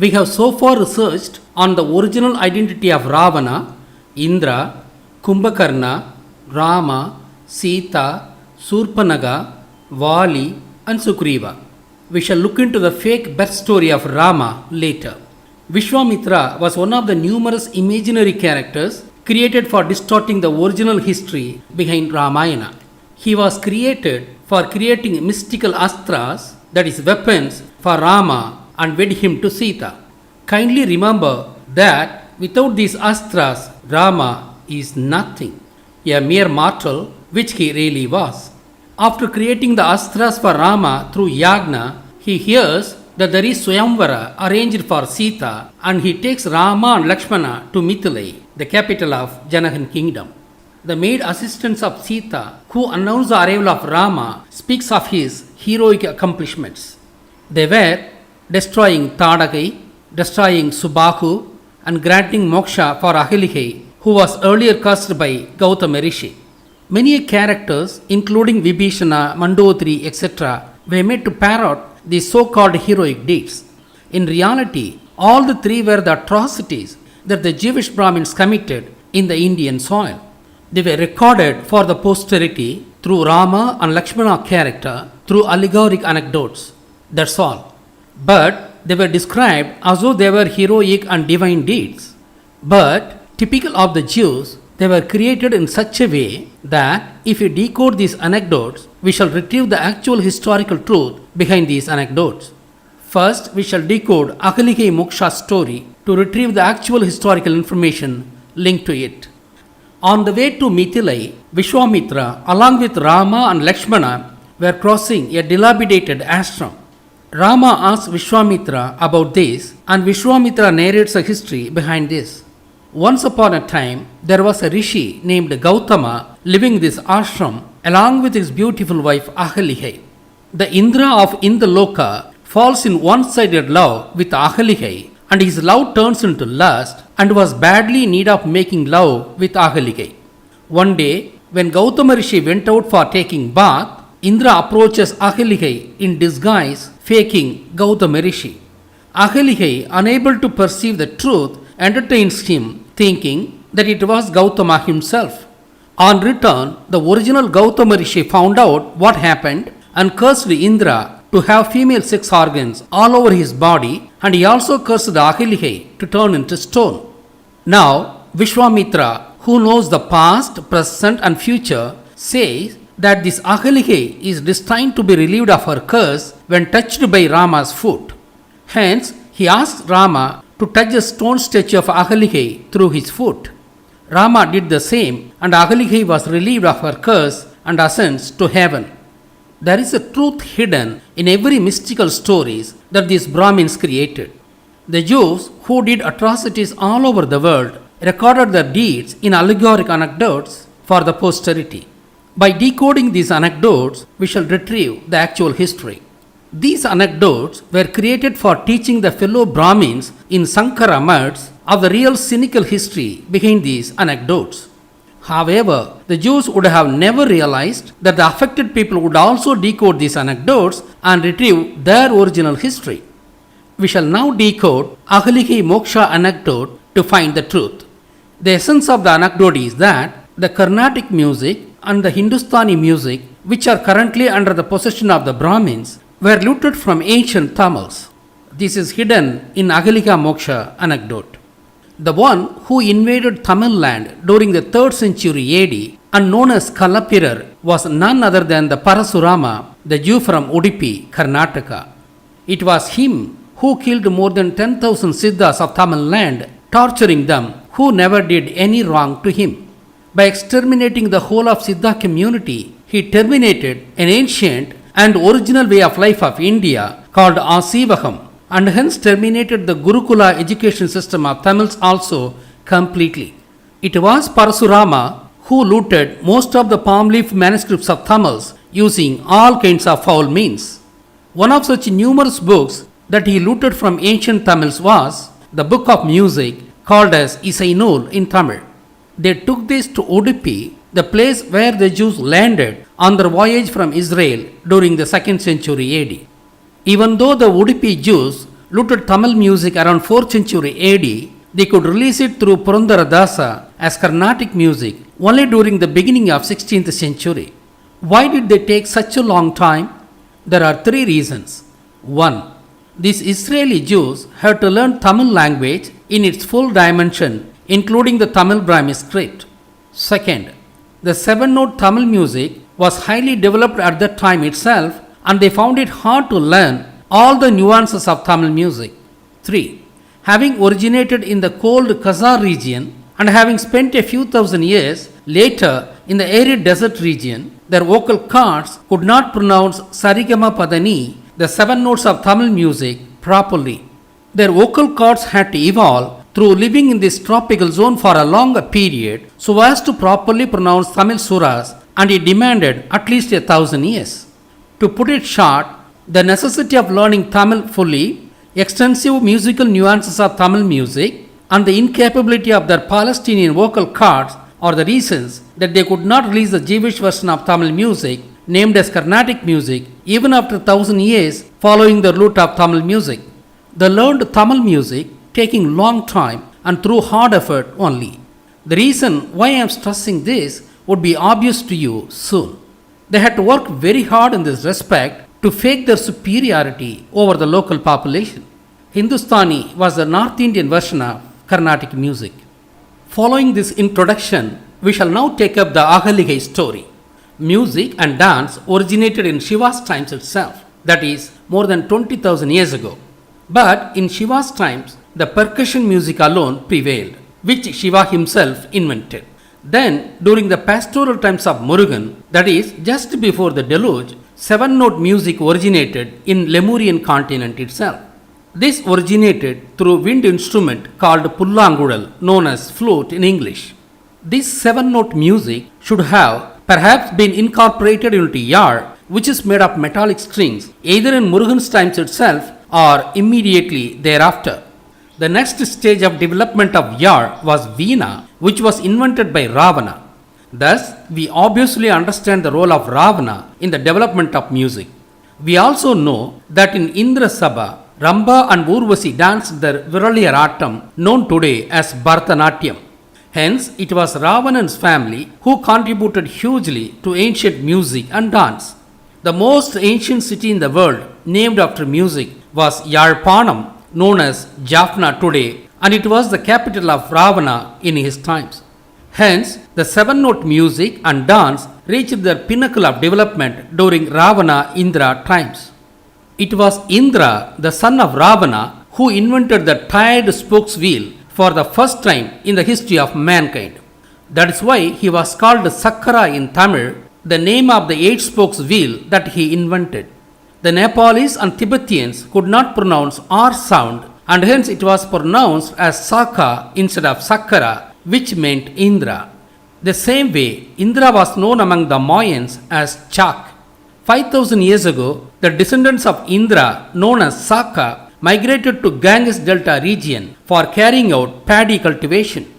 We have so far researched on the original identity of Ravana, Indra, Kumbhakarna, Rama, Sita, Surpanaga, Vali, and Sugriva. We shall look into the fake birth story of Rama later. Vishwamitra was one of the numerous imaginary characters created for distorting the original history behind Ramayana. He was created for creating mystical astras, that is, weapons for Rama, and wed him to Sita. Kindly remember that without these astras, Rama is nothing, a mere mortal, which he really was. After creating the astras for Rama through Yagna, he hears that there is Swayamvara arranged for Sita, and he takes Rama and Lakshmana to Mithilai, the capital of Janahan kingdom. The maid assistants of Sita, who announce the arrival of Rama, speaks of his heroic accomplishments. They were destroying Tadagai, destroying Subahu, and granting moksha for Ahilihai, who was earlier cursed by Gautama Rishi. Many characters, including Vibhishana, Mandodari, etc., were made to parrot these so-called heroic deeds. In reality, all the three were the atrocities that the Jewish Brahmins committed in the Indian soil. They were recorded for the posterity through Rama and Lakshmana character through allegoric anecdotes. That's all. But they were described as though they were heroic and divine deeds. But typical of the Jews, they were created in such a way that if we decode these anecdotes, we shall retrieve the actual historical truth behind these anecdotes. First, we shall decode Ahilihai Moksha's story to retrieve the actual historical information linked to it. On the way to Mithilai, Vishwamitra, along with Rama and Lakshmana, were crossing a dilapidated ashram. Rama asks Vishwamitra about this, and Vishwamitra narrates a history behind this. Once upon a time, there was a rishi named Gautama living in this ashram along with his beautiful wife Ahilihai. The Indra of Indaloka falls in one-sided love with Ahilihai, and his love turns into lust and was badly in need of making love with Ahilihai. One day, when Gautama Rishi went out for taking bath, Indra approaches Ahilihai in disguise, faking Gautama Rishi. Ahilihai, unable to perceive the truth, entertains him, thinking that it was Gautama himself. On return, the original Gautama Rishi found out what happened and cursed Indra to have female sex organs all over his body, and he also cursed Ahilihai to turn into stone. Now, Vishwamitra, who knows the past, present, and future, says that this Ahilihai is destined to be relieved of her curse when touched by Rama's foot. Hence, he asks Rama to touch a stone statue of Ahilihai through his foot. Rama did the same, and Ahilihai was relieved of her curse and ascends to heaven. There is a truth hidden in every mystical stories that these Brahmins created. The Jews, who did atrocities all over the world, recorded their deeds in allegoric anecdotes for the posterity. By decoding these anecdotes, we shall retrieve the actual history. These anecdotes were created for teaching the fellow Brahmins in Sankara mats of the real cynical history behind these anecdotes. However, the Jews would have never realized that the affected people would also decode these anecdotes and retrieve their original history. We shall now decode Ahilihai Moksha anecdote to find the truth. The essence of the anecdote is that the Carnatic music and the Hindustani music, which are currently under the possession of the Brahmins, were looted from ancient Tamils. This is hidden in Ahilihai Moksha anecdote. The one who invaded Tamil land during the 3rd century AD and known as Kalapirar was none other than the Parasurama, the Jew from Udupi, Karnataka. It was him who killed more than 10,000 Siddhas of Tamil land, torturing them who never did any wrong to him. By exterminating the whole of Siddha community, he terminated an ancient and original way of life of India called Asivagam, and hence terminated the Gurukula education system of Tamils also completely. It was Parasurama who looted most of the palm leaf manuscripts of Tamils using all kinds of foul means. One of such numerous books that he looted from ancient Tamils was the book of music called as Isainul in Tamil. They took this to Udupi, the place where the Jews landed on their voyage from Israel during the 2nd century AD. Even though the Udupi Jews looted Tamil music around 4th century AD, they could release it through Purandaradasa as Carnatic music only during the beginning of 16th century. Why did they take such a long time? There are three reasons. 1. These Israeli Jews had to learn Tamil language in its full dimension, including the Tamil Brahmi script. Second, the 7-note Tamil music was highly developed at that time itself, and they found it hard to learn all the nuances of Tamil music. 3. Having originated in the cold Khazar region and having spent a few thousand years later in the arid desert region, their vocal cords could not pronounce Sarigama Padani, the 7 notes of Tamil music, properly. Their vocal cords had to evolve through living in this tropical zone for a longer period so as to properly pronounce Tamil suras, and it demanded at least 1,000 years. To put it short, the necessity of learning Tamil fully, extensive musical nuances of Tamil music, and the incapability of their Palestinian vocal cords are the reasons that they could not release the Jewish version of Tamil music, named as Carnatic music, even after 1,000 years following the route of Tamil music. They learned Tamil music taking long time and through hard effort only. The reason why I am stressing this would be obvious to you soon. They had to work very hard in this respect to fake their superiority over the local population. Hindustani was the North Indian version of Carnatic music. Following this introduction, we shall now take up the Ahaligai story. Music and dance originated in Shiva's times itself, that is, more than 20,000 years ago. But in Shiva's times, the percussion music alone prevailed, which Shiva himself invented. Then, during the pastoral times of Murugan, that is, just before the deluge, 7-note music originated in Lemurian continent itself. This originated through wind instrument called Pullangudal, known as flute in English. This 7-note music should have perhaps been incorporated into yar, which is made of metallic strings, either in Murugan's times itself or immediately thereafter. The next stage of development of yar was veena, which was invented by Ravana. Thus, we obviously understand the role of Ravana in the development of music. We also know that in Indra Sabha, Ramba and Urvasi danced their Viraliya Attam, known today as Bharatanatyam. Hence, it was Ravanan's family who contributed hugely to ancient music and dance. The most ancient city in the world named after music was Yalpanam, known as Jaffna today, and it was the capital of Ravana in his times. Hence, the 7-note music and dance reached their pinnacle of development during Ravana-Indra times. It was Indra, the son of Ravana, who invented the tired spokes wheel for the first time in the history of mankind. That is why he was called Sakkara in Tamil, the name of the 8 spokes wheel that he invented. The Nepalese and Tibetans could not pronounce R sound, and hence it was pronounced as Saka instead of Sakkara, which meant Indra. The same way, Indra was known among the Mayans as Chak. 5,000 years ago, the descendants of Indra, known as Saka, migrated to Ganges Delta region for carrying out paddy cultivation.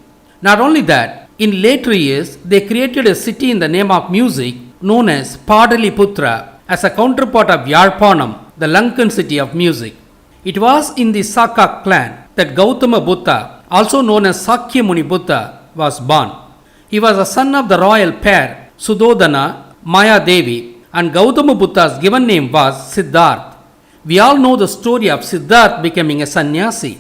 Not only that, in later years, they created a city in the name of music known as Padaliputra as a counterpart of Yalpanam, the Lankan city of music. It was in the Saka clan that Gautama Buddha, also known as Sakya Muni Buddha, was born. He was a son of the royal pair Sudodana, Maya Devi, and Gautama Buddha's given name was Siddhartha. We all know the story of Siddhartha becoming a sannyasi.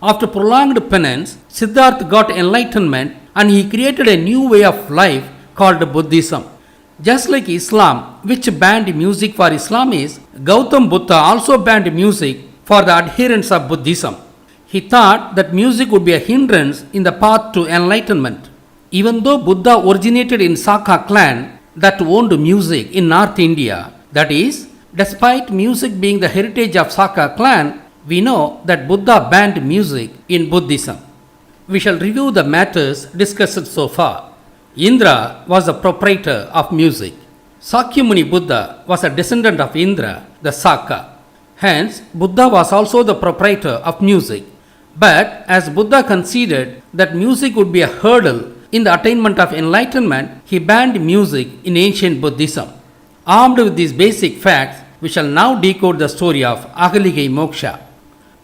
After prolonged penance, Siddhartha got enlightenment and he created a new way of life called Buddhism. Just like Islam, which banned music for Islamis, Gautam Buddha also banned music for the adherents of Buddhism. He thought that music would be a hindrance in the path to enlightenment. Even though Buddha originated in Saka clan that owned music in North India, that is, despite music being the heritage of Saka clan, we know that Buddha banned music in Buddhism. We shall review the matters discussed so far. Indra was the proprietor of music. Sakyamuni Buddha was a descendant of Indra, the Saka. Hence, Buddha was also the proprietor of music. But as Buddha considered that music would be a hurdle in the attainment of enlightenment, he banned music in ancient Buddhism. Armed with these basic facts, we shall now decode the story of Ahaligai Moksha.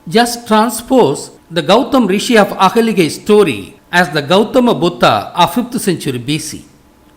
Just transpose the Gautam Rishi of Ahaligai story as the Gautama Buddha of 5th century BC.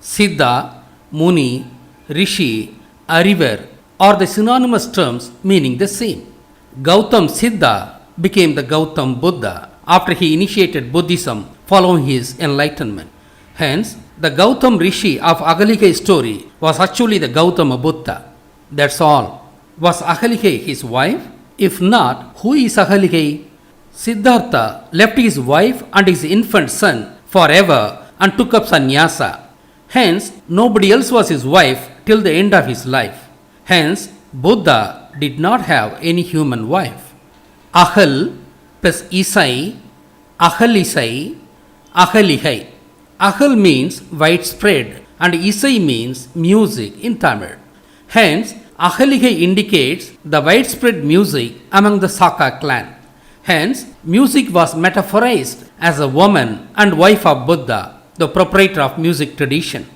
Siddha, Muni, Rishi, Arivar are the synonymous terms meaning the same. Gautam Siddha became the Gautam Buddha after he initiated Buddhism following his enlightenment. Hence, the Gautam Rishi of Ahaligai story was actually the Gautama Buddha. That's all. Was Ahaligai his wife? If not, who is Ahaligai? Siddhartha left his wife and his infant son forever and took up sannyasa. Hence, nobody else was his wife till the end of his life. Hence, Buddha did not have any human wife. Ahal plus Isai, Ahalisai, Ahaligai. Ahal means widespread and Isai means music in Tamil. Hence, Ahaligai indicates the widespread music among the Saka clan. Hence, music was metaphorized as a woman and wife of Buddha, the proprietor of music tradition.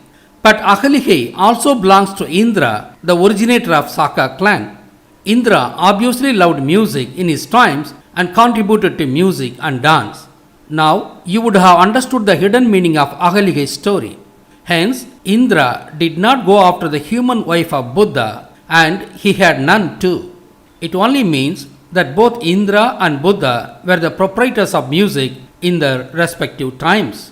But Ahaligai also belongs to Indra, the originator of Saka clan. Indra obviously loved music in his times and contributed to music and dance. Now, you would have understood the hidden meaning of Ahaligai's story. Hence, Indra did not go after the human wife of Buddha and he had none too. It only means that both Indra and Buddha were the proprietors of music in their respective times.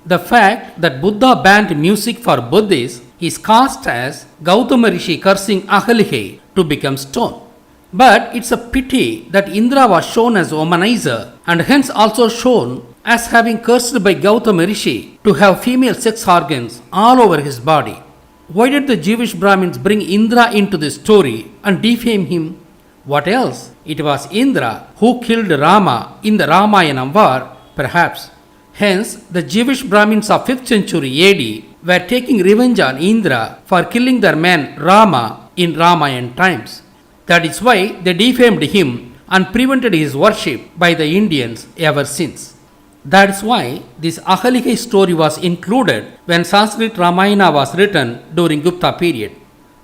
The fact that Buddha banned music for Buddhists is cast as Gautama Rishi cursing Ahaligai to become stone. But it's a pity that Indra was shown as womanizer and hence also shown as having cursed by Gautama Rishi to have female sex organs all over his body. Why did the Jewish Brahmins bring Indra into this story and defame him? What else? It was Indra who killed Rama in the Ramayana war, perhaps. Hence, the Jewish Brahmins of 5th century AD were taking revenge on Indra for killing their man Rama in Ramayana times. That is why they defamed him and prevented his worship by the Indians ever since. That is why this Ahaligai story was included when Sanskrit Ramayana was written during Gupta period.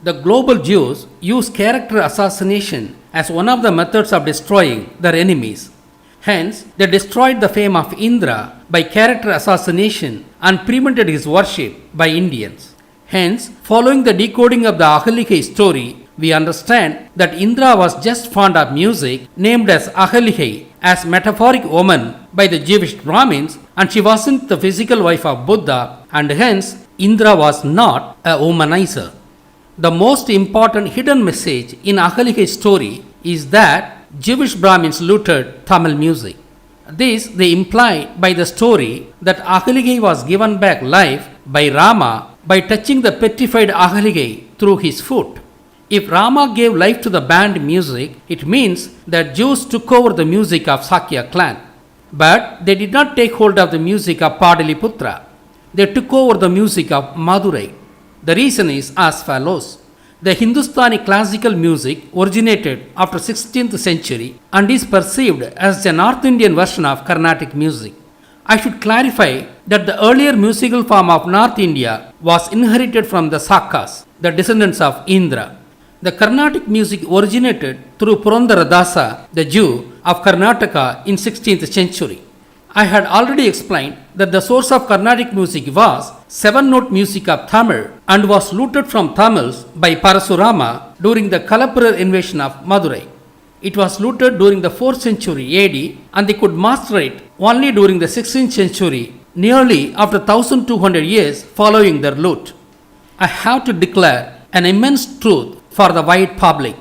The global Jews use character assassination as one of the methods of destroying their enemies. Hence, they destroyed the fame of Indra by character assassination and prevented his worship by Indians. Hence, following the decoding of the Ahaligai story, we understand that Indra was just fond of music named as Ahaligai as metaphoric woman by the Jewish Brahmins and she wasn't the physical wife of Buddha and hence Indra was not a womanizer. The most important hidden message in Ahaligai's story is that Jewish Brahmins looted Tamil music. This they imply by the story that Ahaligai was given back life by Rama by touching the petrified Ahaligai through his foot. If Rama gave life to the banned music, it means that Jews took over the music of Sakya clan. But they did not take hold of the music of Padaliputra. They took over the music of Madurai. The reason is as follows. The Hindustani classical music originated after 16th century and is perceived as the North Indian version of Carnatic music. I should clarify that the earlier musical form of North India was inherited from the Sakas, the descendants of Indra. The Carnatic music originated through Purandaradasa, the Jew of Karnataka in 16th century. I had already explained that the source of Carnatic music was 7-note music of Tamil and was looted from Tamils by Parasurama during the Kalapura invasion of Madurai. It was looted during the 4th century AD and they could master it only during the 16th century, nearly after 1200 years following their loot. I have to declare an immense truth for the wide public.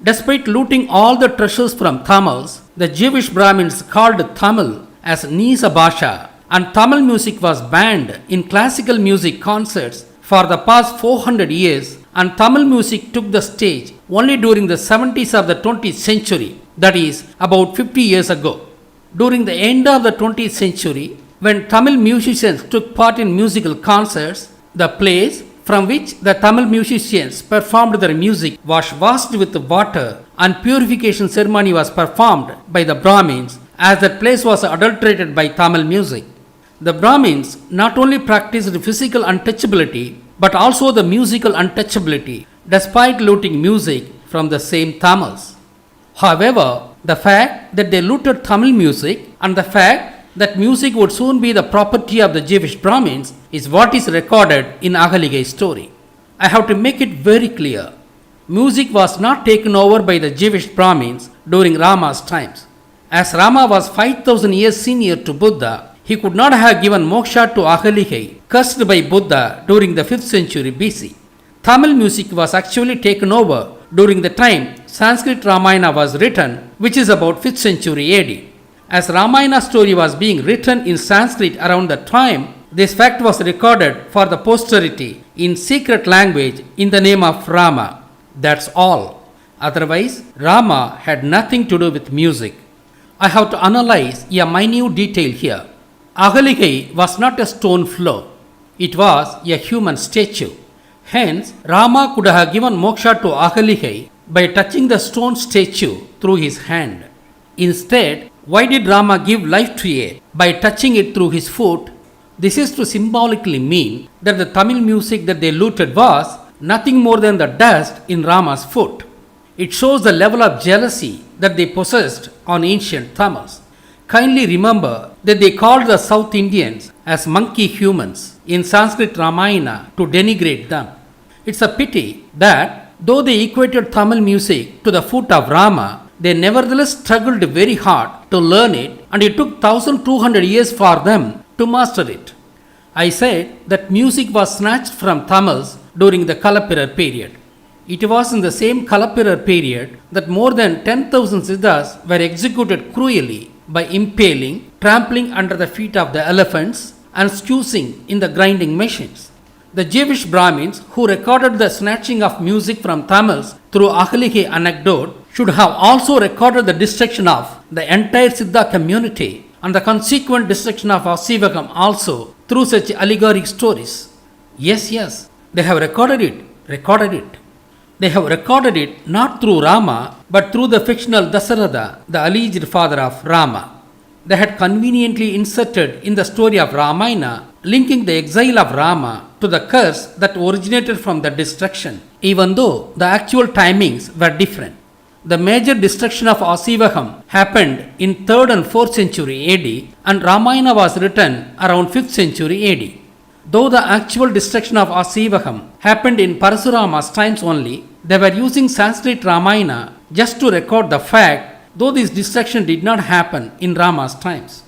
Despite looting all the treasures from Tamils, the Jewish Brahmins called Tamil as Nisa Bhasha and Tamil music was banned in classical music concerts for the past 400 years and Tamil music took the stage only during the 70s of the 20th century, that is about 50 years ago. During the end of the 20th century, when Tamil musicians took part in musical concerts, the place from which the Tamil musicians performed their music was washed with water and purification ceremony was performed by the Brahmins as that place was adulterated by Tamil music. The Brahmins not only practiced physical untouchability but also the musical untouchability despite looting music from the same Tamils. However, the fact that they looted Tamil music, and the fact that music would soon be the property of the Jewish Brahmins is what is recorded in Ahaligai's story. I have to make it very clear. Music was not taken over by the Jewish Brahmins during Rama's times. As Rama was 5000 years senior to Buddha, he could not have given moksha to Ahaligai, cursed by Buddha during the 5th century BC. Tamil music was actually taken over during the time Sanskrit Ramayana was written, which is about 5th century AD. As Ramayana story was being written in Sanskrit around that time, this fact was recorded for the posterity in secret language in the name of Rama. That's all. Otherwise, Rama had nothing to do with music. I have to analyze a minute detail here. Ahaligai was not a stone floor. It was a human statue. Hence, Rama could have given moksha to Ahaligai by touching the stone statue through his hand. Instead, why did Rama give life to it by touching it through his foot? This is to symbolically mean that the Tamil music that they looted was nothing more than the dust in Rama's foot. It shows the level of jealousy that they possessed on ancient Tamils. Kindly remember that they called the South Indians as monkey humans in Sanskrit Ramayana to denigrate them. It's a pity that though they equated Tamil music to the foot of Rama, they nevertheless struggled very hard to learn it, and it took 1200 years for them to master it. I said that music was snatched from Tamils during the Kalapirar period. It was in the same Kalapirar period that more than 10,000 Siddhas were executed cruelly by impaling, trampling under the feet of the elephants, and squeezing in the grinding machines. The Jewish Brahmins who recorded the snatching of music from Tamils through Ahaligai anecdote should have also recorded the destruction of the entire Siddha community and the consequent destruction of Asivagam also through such allegoric stories. Yes, they have recorded it. They have recorded it not through Rama but through the fictional Dasaratha, the alleged father of Rama. They had conveniently inserted in the story of Ramayana linking the exile of Rama to the curse that originated from the destruction, even though the actual timings were different. The major destruction of Asivagam happened in 3rd and 4th century AD, and Ramayana was written around 5th century AD. Though the actual destruction of Asivagam happened in Parasurama's times only, they were using Sanskrit Ramayana just to record the fact, though this destruction did not happen in Rama's times.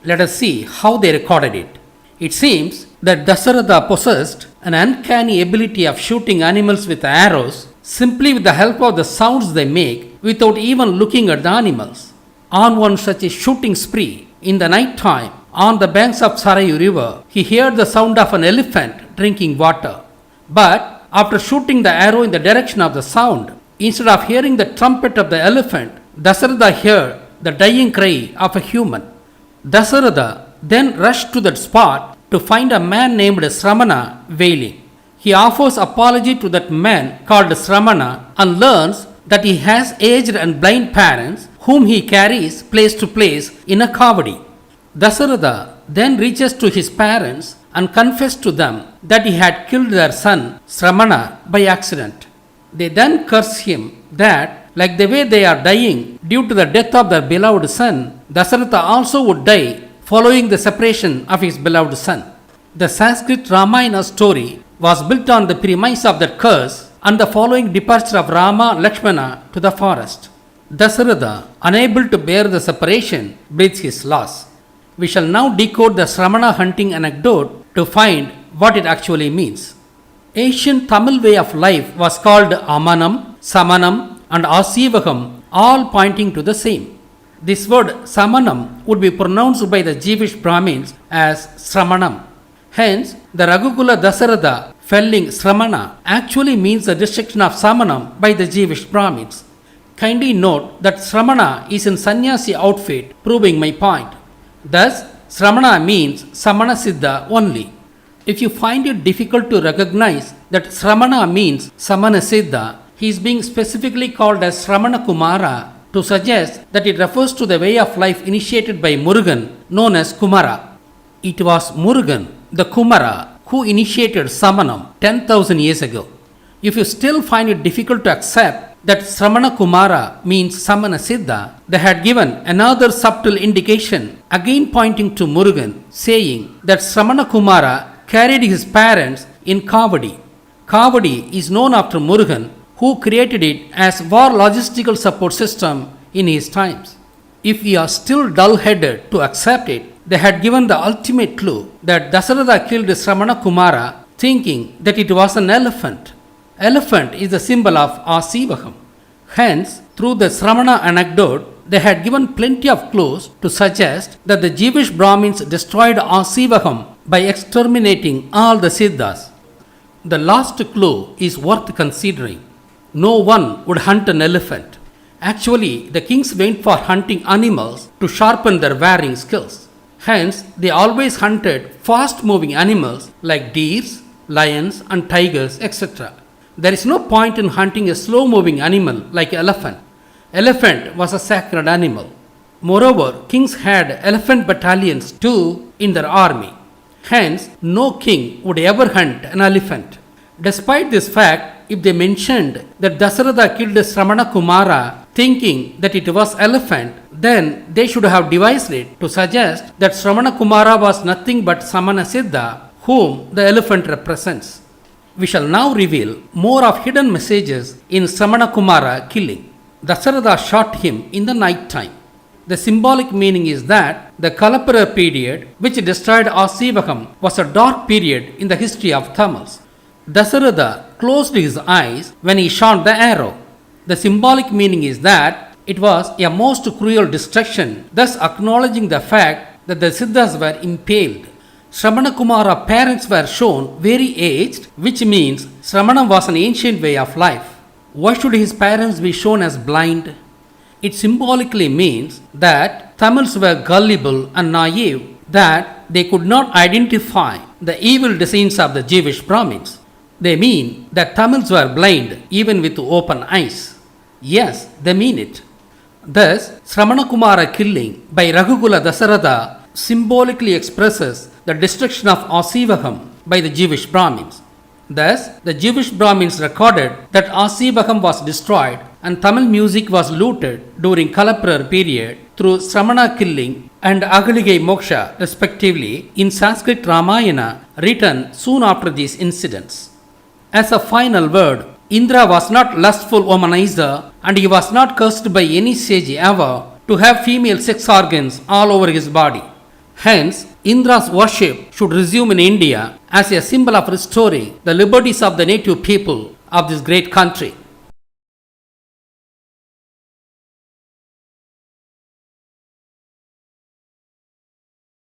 Let us see how they recorded it. It seems that Dasaratha possessed an uncanny ability of shooting animals with arrows simply with the help of the sounds they make without even looking at the animals. On one such a shooting spree, in the night time, on the banks of Sarayu river, he heard the sound of an elephant drinking water. But after shooting the arrow in the direction of the sound, instead of hearing the trumpet of the elephant, Dasaratha heard the dying cry of a human. Dasaratha then rushed to that spot to find a man named Sramana wailing. He offers apology to that man called Sramana and learns that he has aged and blind parents whom he carries place to place in a kavadi. Dasaratha then reaches to his parents and confessed to them that he had killed their son Sramana by accident. They then curse him that, like the way they are dying due to the death of their beloved son, Dasaratha also would die following the separation of his beloved son. The Sanskrit Ramayana story was built on the premise of that curse and the following departure of Rama Lakshmana to the forest. Dasaratha, unable to bear the separation, breathes his loss. We shall now decode the Sramana hunting anecdote to find what it actually means. Ancient Tamil way of life was called Amanam, Samanam and Asivagam, all pointing to the same. This word Samanam would be pronounced by the Jewish Brahmins as Sramanam. Hence, the Raghukula Dasaratha felling Sramana actually means the destruction of Samanam by the Jewish Brahmins. Kindly note that Sramana is in sannyasi outfit, proving my point. Thus, Sramana means Samana Siddha only. If you find it difficult to recognize that Sramana means Samana Siddha, he is being specifically called as Sramana Kumara to suggest that it refers to the way of life initiated by Murugan, known as Kumara. It was Murugan, the Kumara, who initiated Samanam 10,000 years ago. If you still find it difficult to accept that Sramana Kumara means Samana Siddha, they had given another subtle indication, again pointing to Murugan, saying that Sramana Kumara carried his parents in Kavadi. Kavadi is known after Murugan, who created it as war logistical support system in his times. If we are still dull-headed to accept it, they had given the ultimate clue that Dasaratha killed Sramana Kumara thinking that it was an elephant. Elephant is the symbol of Asivakam. Hence, through the Sramana anecdote, they had given plenty of clues to suggest that the Jewish Brahmins destroyed Asivakam by exterminating all the Siddhas. The last clue is worth considering. No one would hunt an elephant. Actually, the kings went for hunting animals to sharpen their warring skills. Hence, they always hunted fast-moving animals like deers, lions and tigers, etc. There is no point in hunting a slow-moving animal like elephant. Elephant was a sacred animal. Moreover, kings had elephant battalions too in their army. Hence, no king would ever hunt an elephant. Despite this fact, if they mentioned that Dasaratha killed Sramana Kumara thinking that it was elephant, then they should have devised it to suggest that Sramana Kumara was nothing but Samana Siddha, whom the elephant represents. We shall now reveal more of hidden messages in Sramana Kumara killing. Dasaratha shot him in the night time. The symbolic meaning is that the Kalapara period, which destroyed Asivakam, was a dark period in the history of Tamils. Dasaratha closed his eyes when he shot the arrow. The symbolic meaning is that it was a most cruel destruction, thus acknowledging the fact that the Siddhas were impaled. Sramana Kumara parents were shown very aged, which means Sramana was an ancient way of life. Why should his parents be shown as blind? It symbolically means that Tamils were gullible and naive, that they could not identify the evil designs of the Jewish Brahmins. They mean that Tamils were blind even with open eyes. Yes, they mean it. Thus, Sramana Kumara killing by Raghukula Dasaratha symbolically expresses the destruction of Asivakam by the Jewish Brahmins. Thus, the Jewish Brahmins recorded that Asivakam was destroyed and Tamil music was looted during Kalaprar period through Sramana killing and Agalige Moksha respectively in Sanskrit Ramayana written soon after these incidents. As a final word, Indra was not lustful womanizer and he was not cursed by any sage ever to have female sex organs all over his body. Hence, Indra's worship should resume in India as a symbol of restoring the liberties of the native people of this great country.